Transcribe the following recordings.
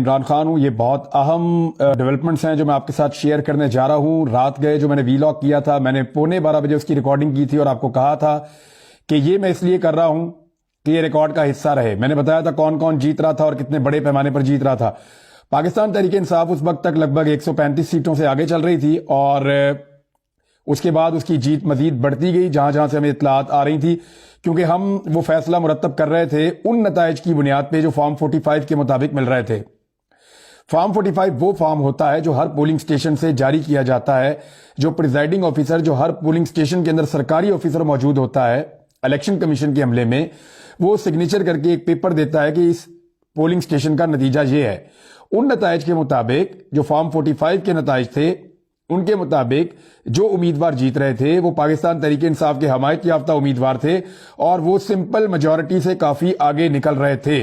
عمران خان ہوں. یہ بہت اہم ڈیولپمنٹس ہیں جو میں آپ کے ساتھ شیئر کرنے جا رہا ہوں. رات گئے جو میں نے وی لاگ کیا تھا، میں نے 11:15 بجے اس کی ریکارڈنگ کی تھی اور آپ کو کہا تھا کہ یہ میں اس لیے کر رہا ہوں کہ یہ ریکارڈ کا حصہ رہے. میں نے بتایا تھا کون کون جیت رہا تھا اور کتنے بڑے پیمانے پر جیت رہا تھا. پاکستان تحریک انصاف اس وقت تک لگ بھگ 135 سیٹوں سے آگے چل رہی تھی اور اس کے بعد اس کی جیت مزید بڑھتی گئی جہاں جہاں سے ہمیں اطلاعات آ رہی تھی، کیونکہ ہم وہ فیصلہ مرتب کر رہے تھے ان نتائج کی بنیاد پہ جو فارم 45 کے مطابق مل رہے تھے. فارم 45 وہ فارم ہوتا ہے جو ہر پولنگ سٹیشن سے جاری کیا جاتا ہے، جو پریزائڈنگ آفیسر، جو ہر پولنگ سٹیشن کے اندر سرکاری آفیسر موجود ہوتا ہے الیکشن کمیشن کے عملے میں، وہ سگنیچر کر کے ایک پیپر دیتا ہے کہ اس پولنگ سٹیشن کا نتیجہ یہ ہے. ان نتائج کے مطابق جو فارم 45 کے نتائج تھے، ان کے مطابق جو امیدوار جیت رہے تھے وہ پاکستان تحریک انصاف کے حمایت یافتہ امیدوار تھے اور وہ سمپل میجورٹی سے کافی آگے نکل رہے تھے.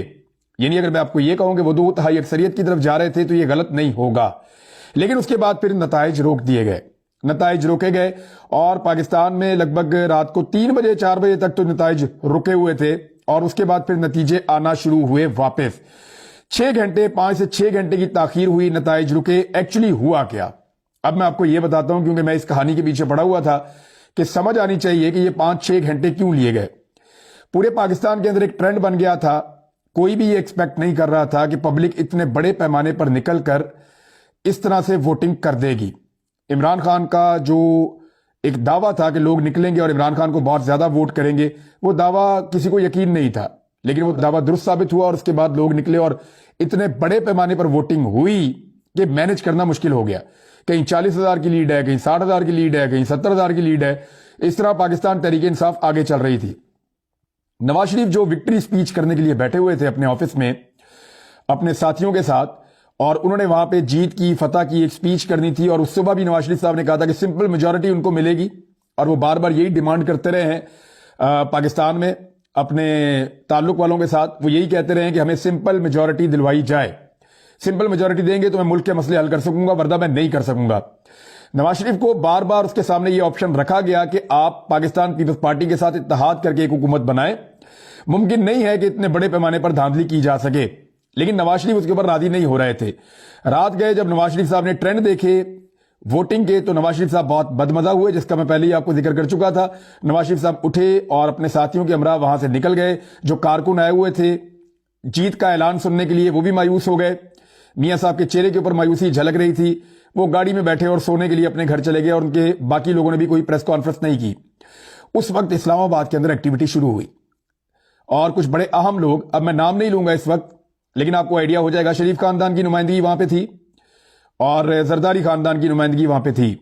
یعنی اگر میں آپ کو یہ کہوں کہ وہ 2/3 اکثریت کی طرف جا رہے تھے تو یہ غلط نہیں ہوگا. لیکن اس کے بعد پھر نتائج روک دیے گئے، نتائج روکے گئے اور پاکستان میں لگ بھگ رات کو 3 بجے 4 بجے تک تو نتائج رکے ہوئے تھے اور اس کے بعد پھر نتیجے آنا شروع ہوئے واپس. 6 گھنٹے 5 سے 6 گھنٹے کی تاخیر ہوئی، نتائج رکے. ایکچولی ہوا کیا، اب میں آپ کو یہ بتاتا ہوں کیونکہ میں اس کہانی کے پیچھے پڑا ہوا تھا کہ سمجھ آنی چاہیے کہ یہ 5-6 گھنٹے کیوں لیے گئے. پورے پاکستان کے اندر ایک ٹرینڈ بن گیا تھا، کوئی بھی یہ ایکسپیکٹ نہیں کر رہا تھا کہ پبلک اتنے بڑے پیمانے پر نکل کر اس طرح سے ووٹنگ کر دے گی. عمران خان کا جو ایک دعویٰ تھا کہ لوگ نکلیں گے اور عمران خان کو بہت زیادہ ووٹ کریں گے، وہ دعویٰ کسی کو یقین نہیں تھا، لیکن وہ دعویٰ درست ثابت ہوا اور اس کے بعد لوگ نکلے اور اتنے بڑے پیمانے پر ووٹنگ ہوئی کہ مینج کرنا مشکل ہو گیا. کہیں 40,000 کی لیڈ ہے، کہیں 60,000 کی لیڈ ہے، کہیں 70,000 کی لیڈ ہے. اس طرح پاکستان تحریک انصاف آگے چل رہی تھی. نواز شریف جو وکٹری سپیچ کرنے کے لیے بیٹھے ہوئے تھے اپنے آفس میں اپنے ساتھیوں کے ساتھ، اور انہوں نے وہاں پہ جیت کی فتح کی ایک سپیچ کرنی تھی اور اس صبح بھی نواز شریف صاحب نے کہا تھا کہ سمپل میجورٹی ان کو ملے گی اور وہ بار بار یہی ڈیمانڈ کرتے رہے ہیں پاکستان میں اپنے تعلق والوں کے ساتھ. وہ یہی کہتے رہے ہیں کہ ہمیں سمپل میجورٹی دلوائی جائے، سمپل میجورٹی دیں گے تو میں ملک کے مسئلے حل کر سکوں گا، ورنہ میں نہیں کر سکوں گا. نواز شریف کو بار بار اس کے سامنے یہ آپشن رکھا گیا کہ آپ پاکستان پیپلز پارٹی کے ساتھ اتحاد کر کے ایک حکومت بنائیں. ممکن نہیں ہے کہ اتنے بڑے پیمانے پر دھاندلی کی جا سکے، لیکن نواز شریف اس کے اوپر راضی نہیں ہو رہے تھے. رات گئے جب نواز شریف صاحب نے ٹرینڈ دیکھے ووٹنگ کے تو نواز شریف صاحب بہت بدمزہ ہوئے، جس کا میں پہلے ہی آپ کو ذکر کر چکا تھا. نواز شریف صاحب اٹھے اور اپنے ساتھیوں کے ہمراہ وہاں سے نکل گئے. جو کارکن آئے ہوئے تھے جیت کا اعلان سننے کے لیے وہ بھی مایوس ہو گئے. میاں صاحب کے چہرے کے اوپر مایوسی جھلک رہی تھی. وہ گاڑی میں بیٹھے اور سونے کے لیے اپنے گھر چلے گئے اور ان کے باقی لوگوں نے بھی کوئی پریس کانفرنس نہیں کی. اس وقت اسلام آباد کے اندر ایکٹیویٹی شروع ہوئی اور کچھ بڑے اہم لوگ، اب میں نام نہیں لوں گا اس وقت لیکن آپ کو آئیڈیا ہو جائے گا، شریف خاندان کی نمائندگی وہاں پہ تھی اور زرداری خاندان کی نمائندگی وہاں پہ تھی.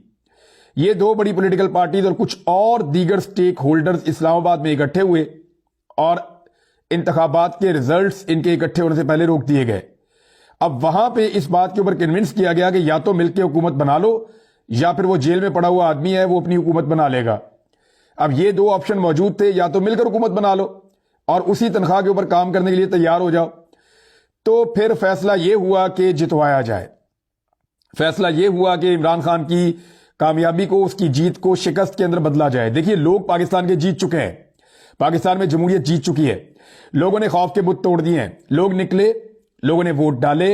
یہ 2 بڑی پولیٹیکل پارٹیز اور کچھ اور دیگر سٹیک ہولڈرز اسلام آباد میں اکٹھے ہوئے اور انتخابات کے ریزلٹس ان کے اکٹھے ہونے سے پہلے روک دیے گئے. اب وہاں پہ اس بات کے اوپر کنونس کیا گیا کہ یا تو مل کے حکومت بنا لو یا پھر وہ جیل میں پڑا ہوا آدمی ہے وہ اپنی حکومت بنا لے گا. اب یہ 2 آپشن موجود تھے، یا تو مل کر حکومت بنا لو اور اسی تنخواہ کے اوپر کام کرنے کے لیے تیار ہو جاؤ. تو پھر فیصلہ یہ ہوا کہ جتوایا جائے. فیصلہ یہ ہوا کہ عمران خان کی کامیابی کو، اس کی جیت کو شکست کے اندر بدلا جائے. دیکھیے لوگ پاکستان کے جیت چکے ہیں، پاکستان میں جمہوریت جیت چکی ہے، لوگوں نے خوف کے بت توڑ دیے ہیں، لوگ نکلے، لوگوں نے ووٹ ڈالے،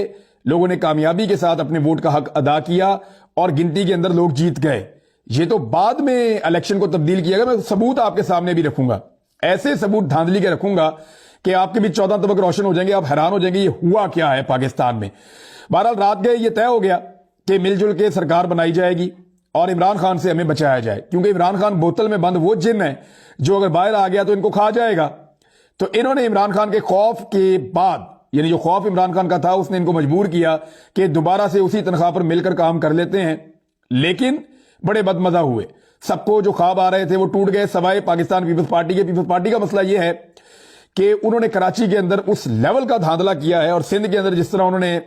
لوگوں نے کامیابی کے ساتھ اپنے ووٹ کا حق ادا کیا اور گنتی کے اندر لوگ جیت گئے. یہ تو بعد میں الیکشن کو تبدیل کیا گیا. میں ثبوت آپ کے سامنے بھی رکھوں گا، ایسے ثبوت دھاندلی کے رکھوں گا کہ آپ کے بھی 14 طبق روشن ہو جائیں گے، آپ حیران ہو جائیں گے یہ ہوا کیا ہے پاکستان میں. بہرحال رات گئے یہ طے ہو گیا کہ مل جل کے سرکار بنائی جائے گی اور عمران خان سے ہمیں بچایا جائے، کیونکہ عمران خان بوتل میں بند وہ جن ہے جو اگر باہر آ گیا تو ان کو کھا جائے گا. تو انہوں نے عمران خان کے خوف کے بعد، یعنی جو خوف عمران خان کا تھا اس نے ان کو مجبور کیا کہ دوبارہ سے اسی تنخواہ پر مل کر کام کر لیتے ہیں. لیکن بڑے بدمزہ ہوئے، سب کو جو خواب آ رہے تھے وہ ٹوٹ گئے سوائے پاکستان پیپلز پارٹی کے. پیپلز پارٹی کا مسئلہ یہ ہے کہ انہوں نے کراچی کے اندر اس لیول کا دھاندلا کیا ہے اور سندھ کے اندر جس طرح انہوں نے